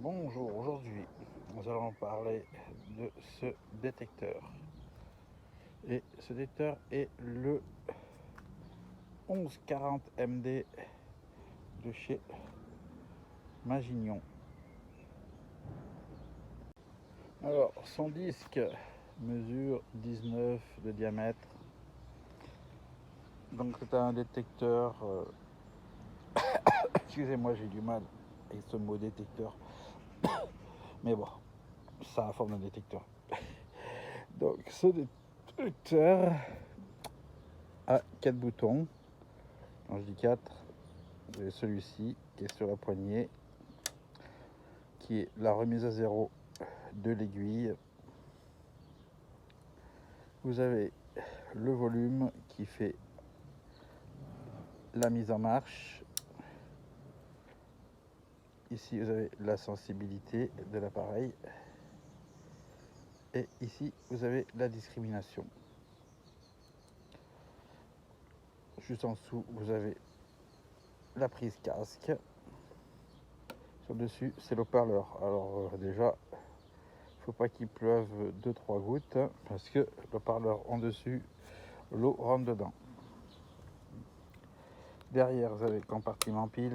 Bonjour, aujourd'hui nous allons parler de ce détecteur. Et ce détecteur est le 1140 MD de chez Magignon. Alors, son disque mesure 19 de diamètre. Donc c'est un détecteur... Excusez-moi, j'ai du mal avec ce mot détecteur. Mais bon, ça a la forme d'un détecteur. Donc ce détecteur a 4 boutons. Quand je dis 4, vous avez celui-ci qui est sur la poignée, qui est la remise à zéro de l'aiguille. Vous avez le volume qui fait la mise en marche. Ici vous avez la sensibilité de l'appareil. Et ici vous avez la discrimination. Juste en dessous vous avez la prise casque. Sur dessus c'est l'haut-parleur. Alors déjà, faut pas qu'il pleuve 2-3 gouttes parce que le parleur en dessus, l'eau rentre dedans. Derrière vous avez le compartiment pile,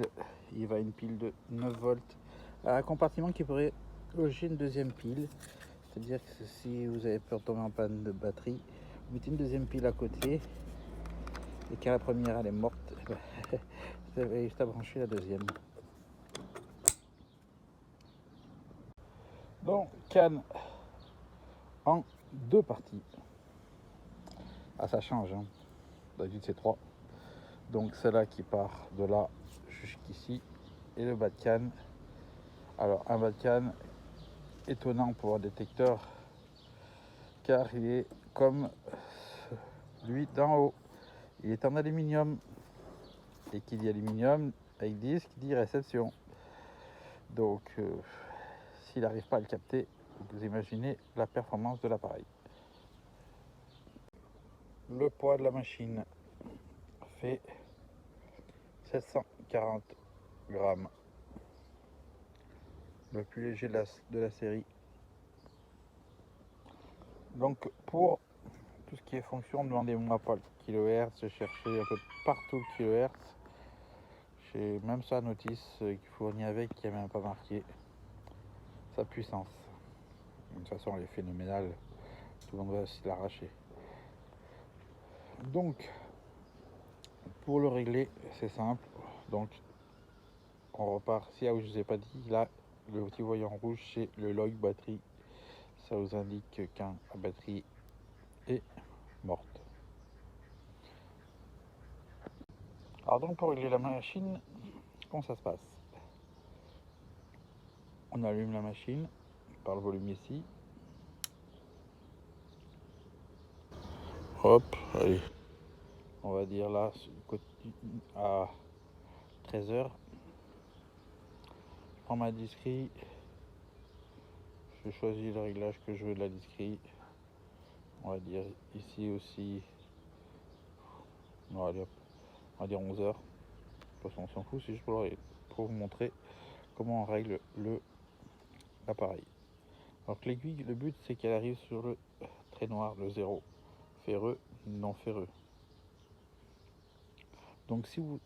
il va une pile de 9 volts, un compartiment qui pourrait loger une deuxième pile, c'est à dire que si vous avez peur de tomber en panne de batterie, vous mettez une deuxième pile à côté et quand la première elle est morte, vous avez juste à brancher la deuxième. Donc canne en 2 parties. Ah, ça change, hein. D'habitude c'est 3. Donc celle-là qui part de là jusqu'ici et le bas de canne. Alors un bas de canne étonnant pour un détecteur car il est comme lui d'en haut. Il est en aluminium et qui dit aluminium avec disque dit réception. Donc s'il n'arrive pas à le capter, vous imaginez la performance de l'appareil. Le poids de la machine fait 740 grammes. Le plus léger de la série. Donc pour tout ce qui est fonction, demandez-moi pas le kilohertz, j'ai cherché un peu partout le kilohertz. J'ai même sa notice qui fournit avec qui n'est même pas marqué sa puissance. De toute façon elle est phénoménale, tout le monde va se l'arracher. Donc pour le régler c'est simple, donc on repart, si là où je vous ai pas dit, là le petit voyant rouge c'est le log batterie, ça vous indique quand la batterie est morte. Alors donc pour régler la machine, comment ça se passe? On allume la machine par le volume ici. Hop, allez. On va dire là à 13h. Je prends ma discrete. Je choisis le réglage que je veux de la discrete. On va dire ici aussi. Non, allez, hop. On va dire 11h. De toute façon, on s'en fout, c'est juste pour vous montrer comment on règle l'appareil. Alors que l'aiguille, le but c'est qu'elle arrive sur le trait noir, le 0. Ferreux, non ferreux. Donc si vous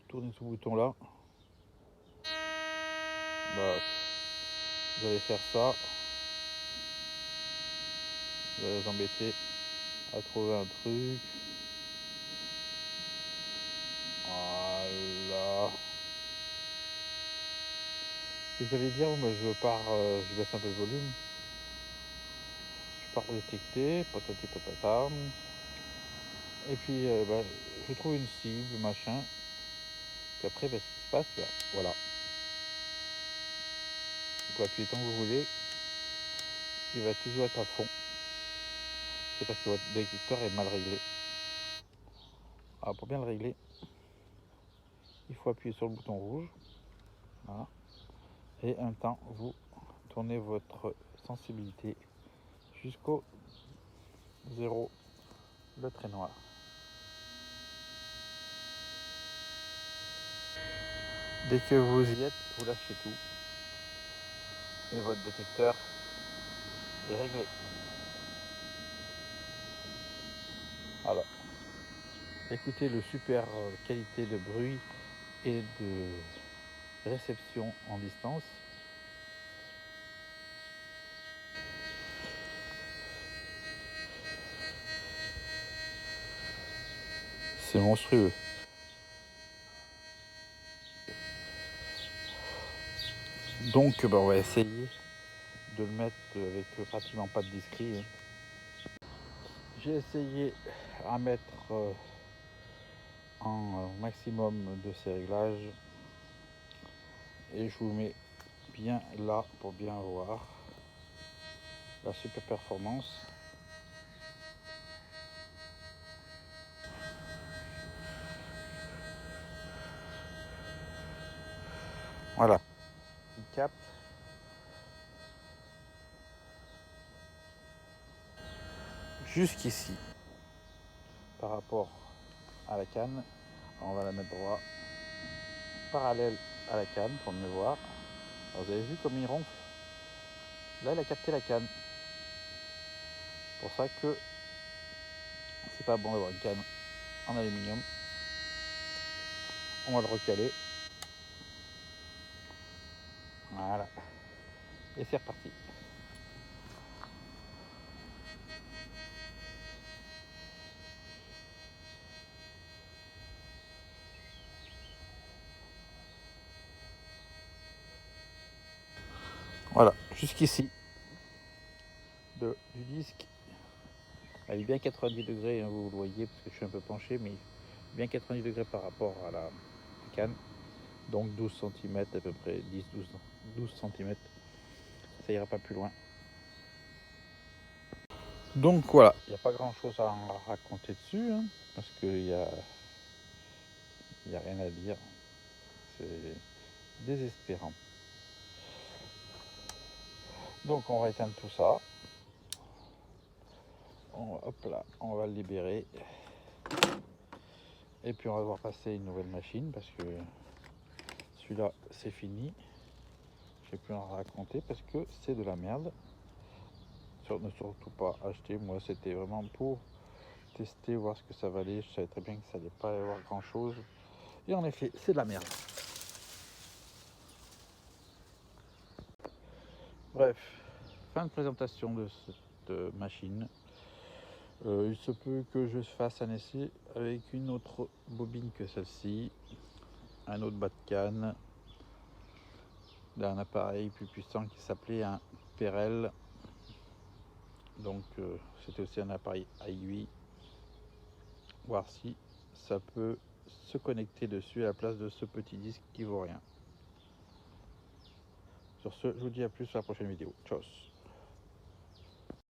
tournez ce bouton là, bah, vous allez faire ça. Vous allez vous embêter à trouver un truc. Voilà. Vous allez dire, moi je baisse un peu le volume. Je pars détecter, patati patata. Et puis je trouve une cible, machin. Puis après, ce qui se passe, voilà. Vous pouvez appuyer tant que vous voulez. Il va toujours être à fond. C'est parce que votre détecteur est mal réglé. Alors pour bien le régler, il faut appuyer sur le bouton rouge. Voilà. Et en même temps, vous tournez votre sensibilité jusqu'au 0, le trait noir. Dès que vous y êtes, vous lâchez tout. et votre détecteur est réglé. Voilà. Écoutez le super qualité de bruit et de réception en distance. C'est monstrueux. Donc on va essayer de le mettre avec pratiquement pas de discret. J'ai essayé à mettre en maximum de ces réglages et je vous mets bien là pour bien voir la super performance. Voilà, il capte jusqu'ici par rapport à la canne. On va la mettre droit parallèle à la canne pour mieux voir. Alors, vous avez vu comme il ronfle. Là il a capté la canne. C'est pour ça que c'est pas bon d'avoir une canne en aluminium. On va le recaler. Voilà. Et c'est reparti. Voilà, jusqu'ici du disque. Elle est bien 90 degrés, hein, vous le voyez, parce que je suis un peu penché, mais bien 90 degrés par rapport à la canne. Donc 12 cm à peu près, 12 cm. Ça ira pas plus loin. Donc voilà, il n'y a pas grand chose à en raconter dessus, hein, parce qu'il y a rien à dire. C'est désespérant. Donc on va éteindre tout ça. Hop là, on va le libérer. Et puis on va devoir passer une nouvelle machine parce que celui-là c'est fini. Je vais plus en raconter parce que c'est de la merde. Ne surtout pas acheter. Moi c'était vraiment pour tester, voir ce que ça valait. Je savais très bien que ça n'allait pas y avoir grand chose. Et en effet, c'est de la merde. Bref, fin de présentation de cette machine. Il se peut que je fasse un essai avec une autre bobine que celle-ci, un autre bas de canne, d'un appareil plus puissant qui s'appelait un Perel. Donc c'était aussi un appareil à aiguille. Voir si ça peut se connecter dessus à la place de ce petit disque qui vaut rien. Sur ce, je vous dis à plus sur la prochaine vidéo. Tchuss.